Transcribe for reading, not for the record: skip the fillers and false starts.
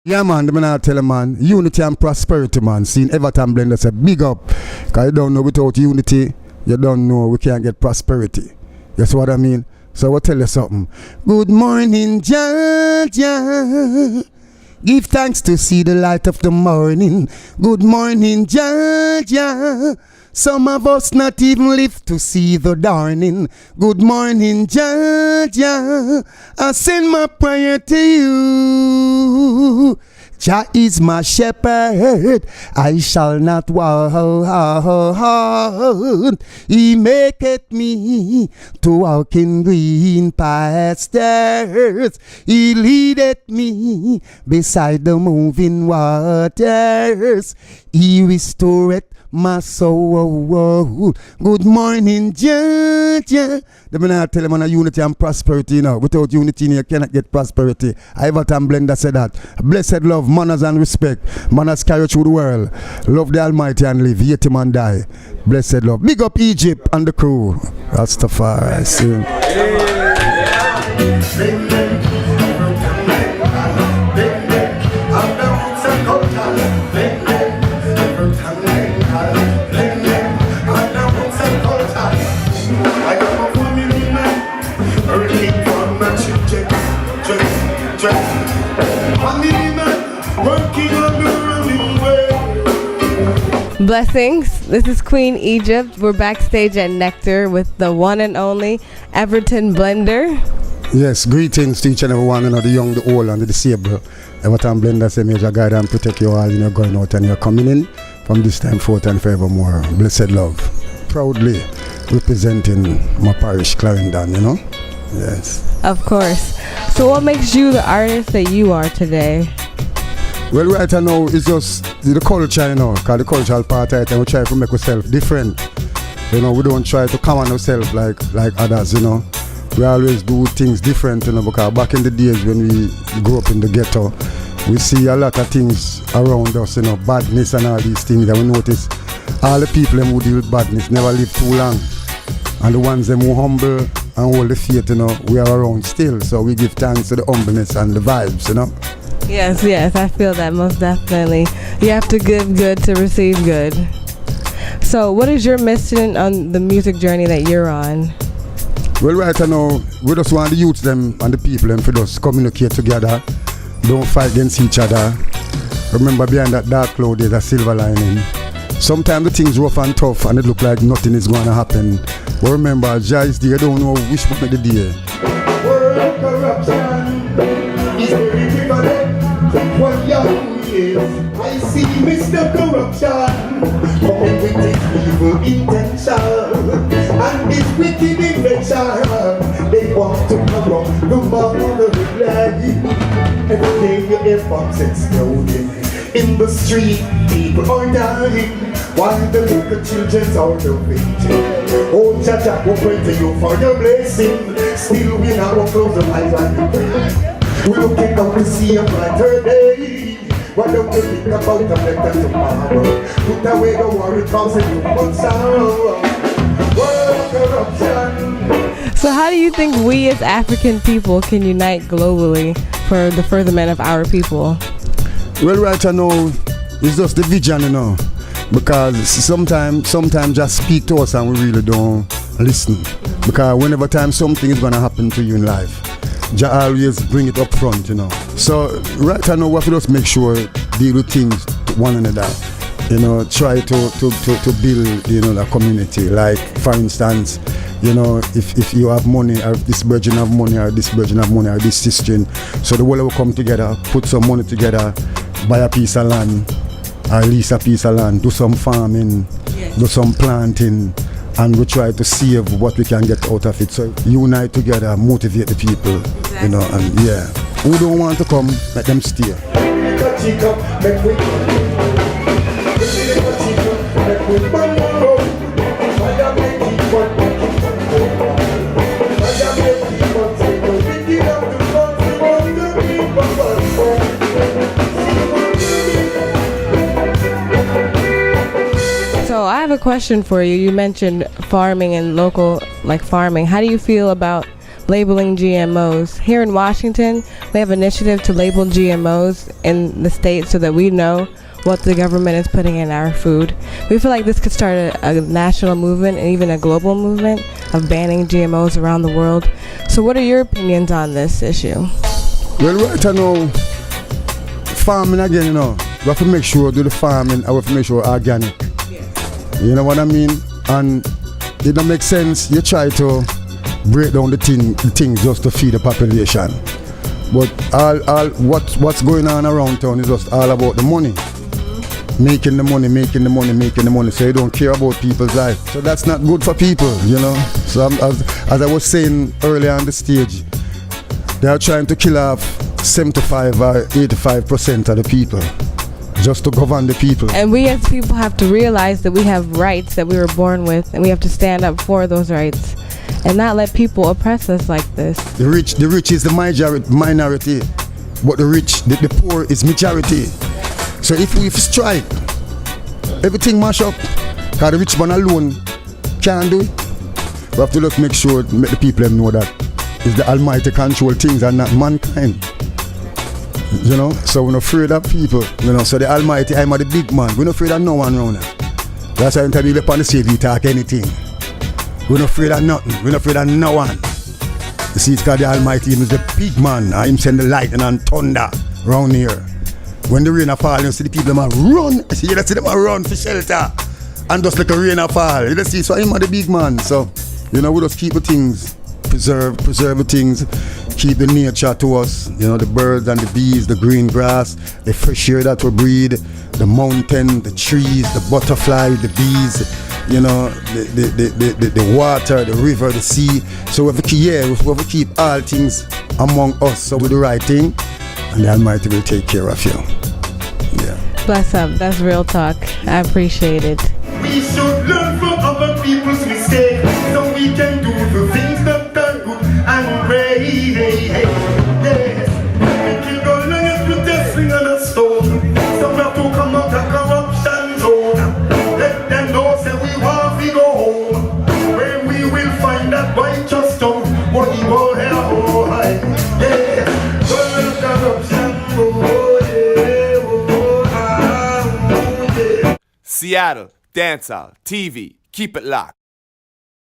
Yeah, man, the man I tell you, man, unity and prosperity, man. Seeing Everton Blender say big up. Because you don't know without unity, you don't know we can't get prosperity. You see what I mean? So I will tell you something. Good morning, Georgia. Give thanks to see the light of the morning. Good morning, Georgia. Some of us not even live to see the dawning. Good morning, Georgia. I send my prayer to you. Jah is my shepherd, I shall not want. He maketh me to walk in green pastures. He leadeth me beside the moving waters. He restoreth my soul. Good morning, Georgia. The man I tell him on unity and prosperity, you know. Without unity, you cannot get prosperity. Everton Blender said that. Blessed love, manners and respect. Manners carry through the world. Love the Almighty and live. Hate him and die. Blessed love. Big up Egypt and the crew. Rastafari. See. Blessings. This is Queen Egypt. We're backstage at Nectar with the one and only Everton Blender. Yes, greetings to each and every one, you know, the young, the old, and the disabled. Everton Blender say, major guide and protect you all, you know, going out and you're coming in from this time forth and forevermore. Blessed love. Proudly representing my parish, Clarendon, you know. Yes. Of course. So what makes you the artist that you are today? Well, right now, it's just the culture, you know, because the cultural part of it, and we try to make ourselves different. You know, we don't try to come on ourselves like others, you know. We always do things different, you know, because back in the days when we grew up in the ghetto, we see a lot of things around us, you know, badness and all these things, and we notice all the people who deal with badness never live too long. And the ones who humble and hold the faith, you know, we are around still. So we give thanks to the humbleness and the vibes, you know. Yes, I feel that most definitely. You have to give good to receive good. So what is your mission on the music journey that you're on? Well, right now, we just want the youths them and the people them for just communicate together. Don't fight against each other. Remember, behind that dark cloud there's a silver lining. Sometimes the things rough and tough and it look like nothing is going to happen. But remember, Jah is there, don't know which one of the day. World corruption is very prevalent. What young is, I see Mr. Corruption coming with his evil intention and his wicked invention. They want to corrupt the moral land. Every day you hear bombs exploding in the street, people are dying while the little children's out of waiting. Oh, Jah Jah, we pray to you for your blessing. Still we now won't close the eyes and we pray. We're looking out to see a brighter day. Why don't you think about the better tomorrow? Put away the worry, cause it will sorrow. World corruption. So how do you think we as African people can unite globally for the furtherment of our people? Well, right now, it's just the vision, you know. Because sometimes just speak to us and we really don't listen. Because whenever time something is going to happen to you in life, Jah always bring it up front, you know. So right now we have to just make sure deal with things to one another. You know, try to build, you know, the community. Like for instance, you know, if you have money, or if this virgin have money, or this virgin have money, or this sister, so the world will come together, put some money together, buy a piece of land, or lease a piece of land, do some farming, do some planting. And we try to save what we can get out of it. So unite together, motivate the people, exactly. You know, and yeah. Who don't want to come, let them stay. So I have a question for you. You mentioned farming and local, like farming. How do you feel about labeling GMOs. Here in Washington, we have an initiative to label GMOs in the state so that we know what the government is putting in our food. We feel like this could start a national movement and even a global movement of banning GMOs around the world. So what are your opinions on this issue? Well, right now, farming again, you know, we have to make sure do the farming, we have to make sure organic. Yes. You know what I mean? And it don't make sense, you try to break down the things just to feed the population. But what's going on around town is just all about the money. Making the money, so you don't care about people's life. So that's not good for people, you know. So as I was saying earlier on the stage, they are trying to kill off 75 or 85% of the people just to govern the people. And we as people have to realize that we have rights that we were born with, and we have to stand up for those rights and not let people oppress us like this. The rich is the minority, but the poor is majority. So if we strike, everything mash up, because the rich man alone can't do it. We have to just make sure, make the people know that it's the Almighty control things and not mankind. You know, so we're not afraid of people, you know, so the Almighty, I'm the big man, we're not afraid of no one around us. That's why anytime you look on the stage, we talk anything. We're not afraid of nothing, we're not afraid of no one. You see, it's because the Almighty is the big man, and him send the lightning and thunder around here. When the rain fall, you see the people run. You see them run for shelter. And just like a rain fall. You see, so I'm the big man. So, you know, we just keep the things, preserve the things, keep the nature to us. You know, the birds and the bees, the green grass, the fresh air that we breathe, the mountain, the trees, the butterfly, the bees, you know, the water, the river, the sea. So we have to keep all things among us. So we do the right thing. And the Almighty will take care of you. Yeah. Bless up. That's real talk. I appreciate it. We should learn from other people's mistakes so we can do the things that are good and great. Yes. We can go and put this thing on a stone. Some have to come out of corruption zone. Let them know say we want to go home. Where we will find that righteous stone. What he will have. Yeah. Seattle, Dancehall, TV, keep it locked.